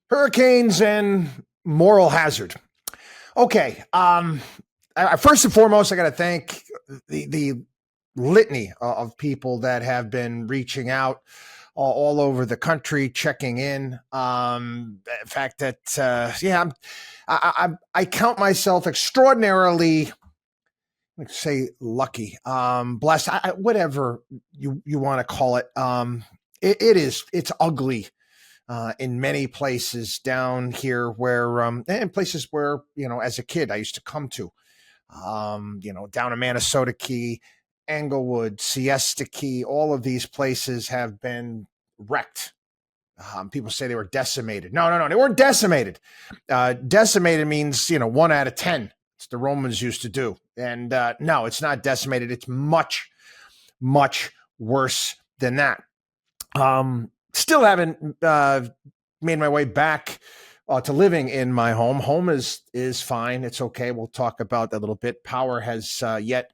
Hurricanes and moral hazard. Okay. First and foremost, I got to thank the litany of people that have been reaching out all over the country, checking in. The fact that, I count myself extraordinarily, let's say, lucky, blessed, whatever you want to call it. It's ugly in many places down here where, and places where, as a kid, I used to come to, down in Minnesota Key, Englewood, Siesta Key, all of these places have been wrecked. People say they were decimated. No, no, no, they weren't decimated. Decimated means, 1 out of 10. It's the Romans used to do. And no, it's not decimated. It's much, much worse than that. Still haven't made my way back to living in my home. Home is fine. It's okay. We'll talk about that a little bit. Power has yet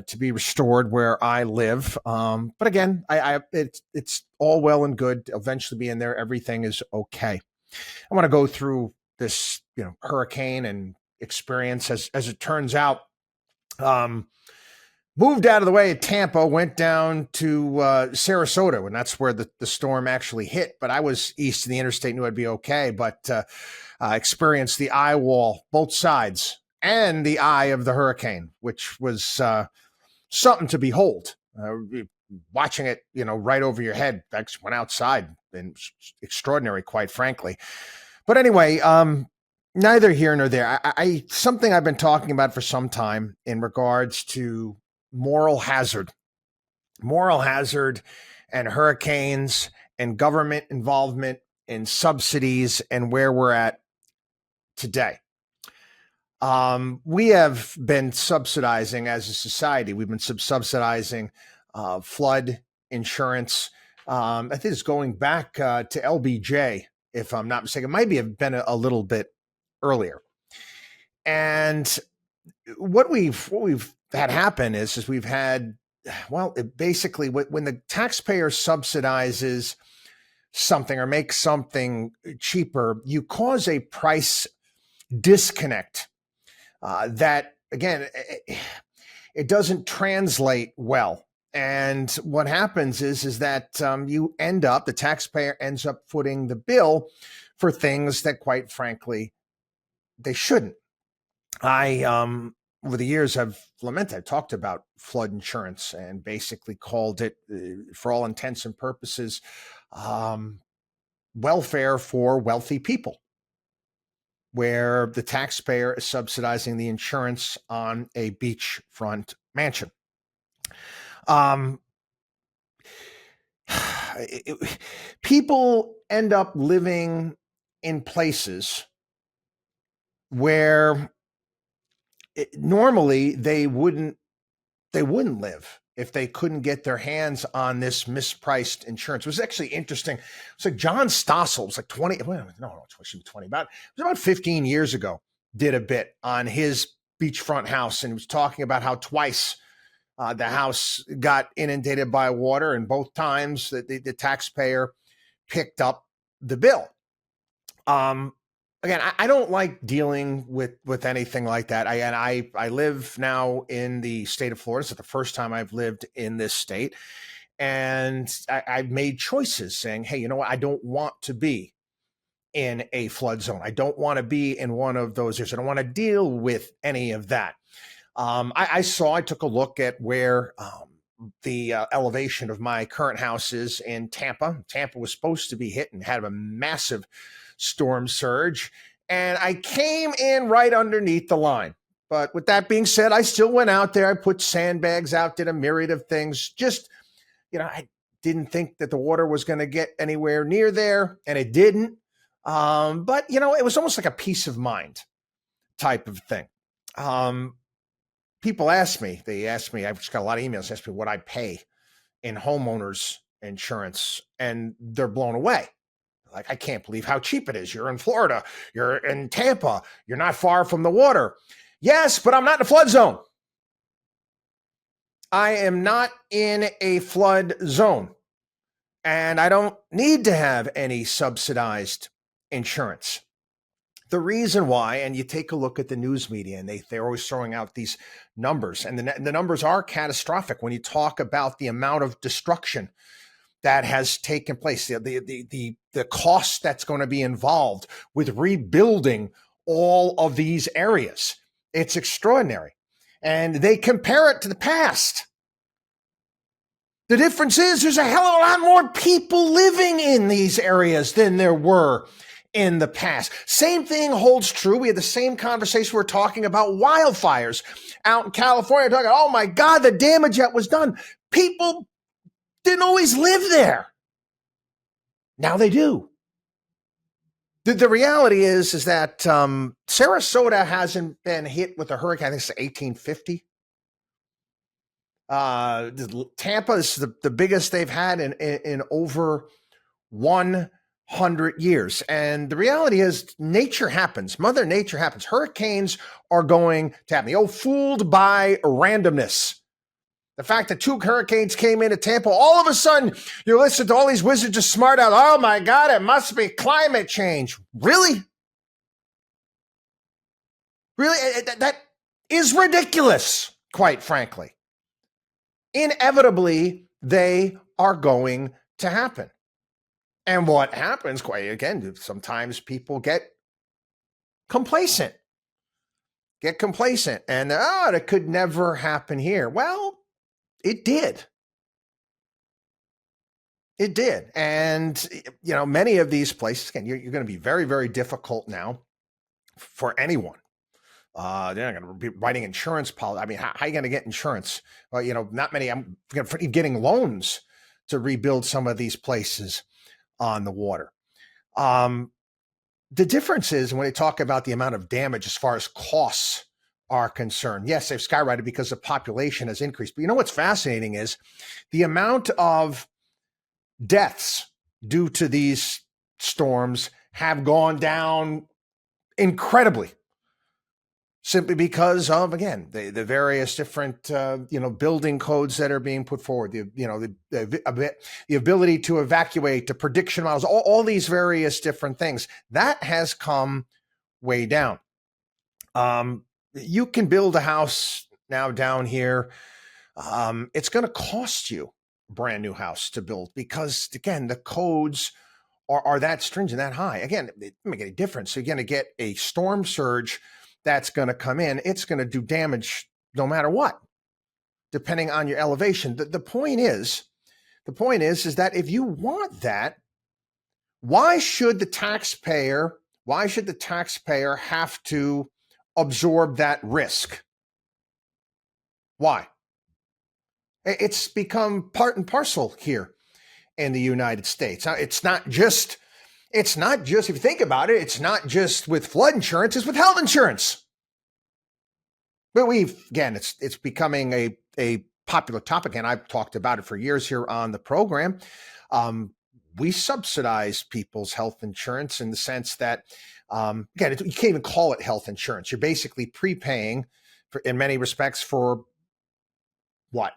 to be restored where I live. But again, it's all well and good. Eventually be in there. Everything is okay. I want to go through this, hurricane and experience as it turns out. Moved out of the way at Tampa, went down to Sarasota, and that's where the storm actually hit. But I was east of the interstate, knew I'd be okay, but experienced the eye wall, both sides, and the eye of the hurricane, which was something to behold. Watching it, right over your head. I actually went outside, and extraordinary, quite frankly. But anyway, neither here nor there. Something I've been talking about for some time in regards to moral hazard and hurricanes and government involvement in subsidies and where we're at today. We have been subsidizing as a society. We've been subsidizing flood insurance. I think it's going back to LBJ, if I'm not mistaken. It might have been a little bit earlier. And what we've had happen is we've had, basically when the taxpayer subsidizes something or makes something cheaper, you cause a price disconnect that, again, it doesn't translate well. And what happens is that the taxpayer ends up footing the bill for things that, quite frankly, they shouldn't. Over the years, I've talked about flood insurance and basically called it, for all intents and purposes, welfare for wealthy people, where the taxpayer is subsidizing the insurance on a beachfront mansion. People end up living in places where normally they wouldn't live if they couldn't get their hands on this mispriced insurance. It was actually interesting. It's like John Stossel, it was like 20, no, it should be 20, it was about 15 years ago, did a bit on his beachfront house, and he was talking about how twice the house got inundated by water, and both times the taxpayer picked up the bill. Again, I don't like dealing with anything like that. I live now in the state of Florida. It's the first time I've lived in this state. And I've made choices saying, hey, you know what? I don't want to be in a flood zone. I don't want to be in one of those areas. I don't want to deal with any of that. I took a look at where the elevation of my current house is in Tampa. Tampa was supposed to be hit and had a massive storm surge, and I came in right underneath the line. But with that being said, I still went out there. I put sandbags out, did a myriad of things. Just, I didn't think that the water was going to get anywhere near there, and it didn't. But, it was almost like a peace of mind type of thing. People ask me, I've just got a lot of emails, ask me what I pay in homeowners insurance, and they're blown away. Like, I can't believe how cheap it is. You're in Florida. You're in Tampa. You're not far from the water. Yes, but I'm not in a flood zone. I am not in a flood zone. And I don't need to have any subsidized insurance. The reason why, and you take a look at the news media, and they're always throwing out these numbers, and the numbers are catastrophic when you talk about the amount of destruction that has taken place, the cost that's going to be involved with rebuilding all of these areas. It's extraordinary. And they compare it to the past. The difference is there's a hell of a lot more people living in these areas than there were in the past. Same thing holds true. We had the same conversation. We're talking about wildfires out in California. Talking, oh my God, the damage that was done. People didn't always live there. Now they do. The reality is that Sarasota hasn't been hit with a hurricane, I think it's 1850. Tampa is the biggest they've had in over 100 years. And the reality is nature happens. Mother Nature happens. Hurricanes are going to happen. Fooled by randomness. The fact that 2 hurricanes came into Tampa, all of a sudden, you listen to all these wizards just smart out. Oh my God, it must be climate change. Really? Really? That is ridiculous, quite frankly. Inevitably, they are going to happen. And what happens, quite again, sometimes people get complacent. And, it could never happen here. Well, it did. It did. And, many of these places, again, you're going to be very, very difficult now for anyone. They're not going to be writing insurance policy. I mean, how are you going to get insurance? Well, not many. I'm getting loans to rebuild some of these places on the water. The difference is when they talk about the amount of damage as far as costs are concerned. Yes, they've skyrocketed because the population has increased. But what's fascinating is the amount of deaths due to these storms have gone down incredibly, simply because of, again, the various different, building codes that are being put forward, the ability to evacuate, the prediction models, all these various different things. That has come way down. You can build a house now down here. It's going to cost you a brand new house to build because, again, the codes are that stringent, that high. Again, it doesn't make any difference. So you're going to get a storm surge that's going to come in. It's going to do damage no matter what, depending on your elevation. The point is that if you want that, why should the taxpayer have to absorb that risk? Why? It's become part and parcel here in the United States. Now, it's not just, if you think about it, it's not just with flood insurance, it's with health insurance. But it's becoming a popular topic, and I've talked about it for years here on the program. We subsidize people's health insurance in the sense that, you can't even call it health insurance. You're basically prepaying in many respects for what?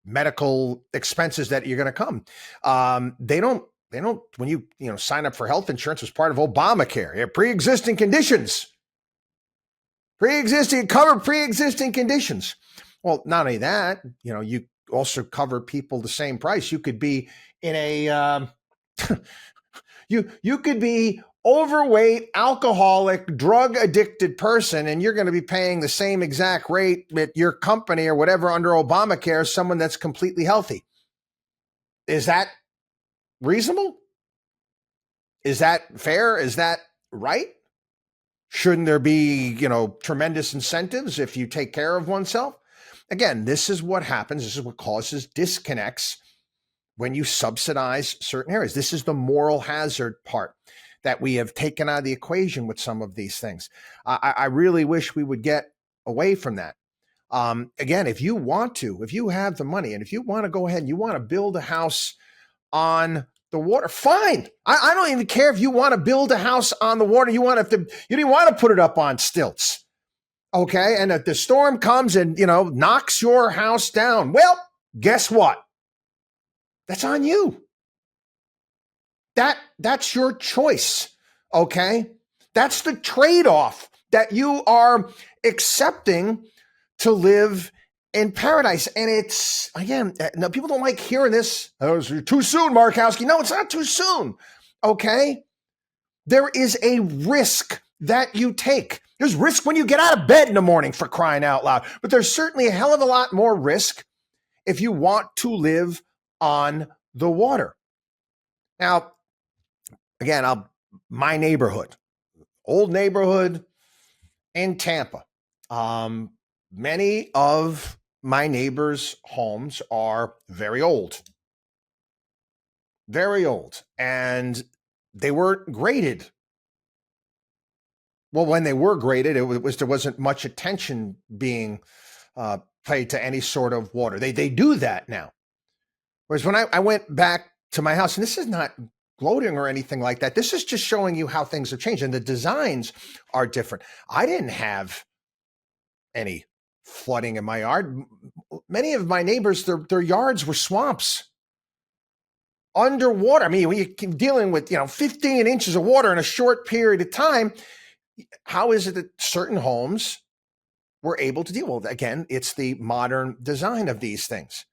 Medical expenses that you're going to come. They don't, when you sign up for health insurance as part of Obamacare, you have pre-existing conditions. Cover pre-existing conditions. Well, not only that, you also cover people the same price. You could be in a, you could be overweight, alcoholic, drug addicted person, and you're going to be paying the same exact rate at your company or whatever under Obamacare as someone that's completely healthy. Is that reasonable? Is that fair? Is that right? Shouldn't there be, tremendous incentives if you take care of oneself? Again, this is what happens. This is what causes disconnects when you subsidize certain areas. This is the moral hazard part that we have taken out of the equation with some of these things. I really wish we would get away from that. Again, if you have the money, and if you want to go ahead and you want to build a house on the water, fine. I don't even care if you want to build a house on the water. You didn't want to put it up on stilts. Okay. And if the storm comes and, knocks your house down, well, guess what? That's on you. That's your choice Okay? That's the trade-off that you are accepting to live in paradise. And it's, again, now people don't like hearing this. Oh, it's too soon, Markowski. No, it's not too soon. Okay? There is a risk that you take. There's risk when you get out of bed in the morning, for crying out loud. But there's certainly a hell of a lot more risk if you want to live on the water. Now, again, my neighborhood, old neighborhood in Tampa. Many of my neighbors' homes are very old, and they weren't graded. Well, when they were graded, there wasn't much attention being paid to any sort of water. They do that now. Whereas when I went back to my house, and this is not gloating or anything like that, this is just showing you how things have changed and the designs are different. I didn't have any flooding in my yard. Many of my neighbors, their yards were swamps, underwater. I mean, when you're dealing with 15 inches of water in a short period of time, how is it that certain homes were able to deal with? Well, again, it's the modern design of these things.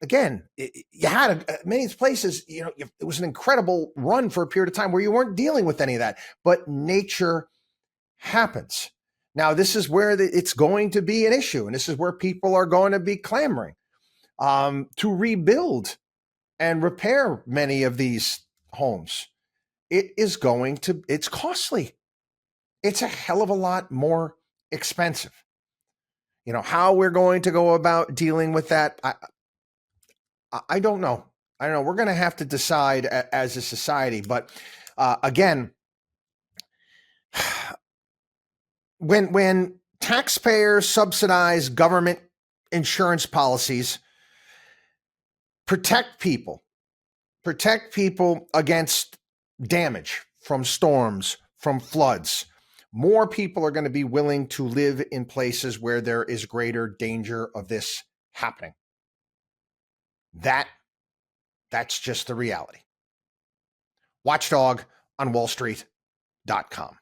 Again, you had many places, it was an incredible run for a period of time where you weren't dealing with any of that, but nature happens. Now, this is where it's going to be an issue, and this is where people are going to be clamoring to rebuild and repair many of these homes. It's costly. It's a hell of a lot more expensive. How we're going to go about dealing with that, I don't know. We're going to have to decide as a society. But again, when taxpayer subsidized government insurance policies protect people against damage from storms, from floods, more people are going to be willing to live in places where there is greater danger of this happening. That's just the reality. WatchDog on WallStreet.com.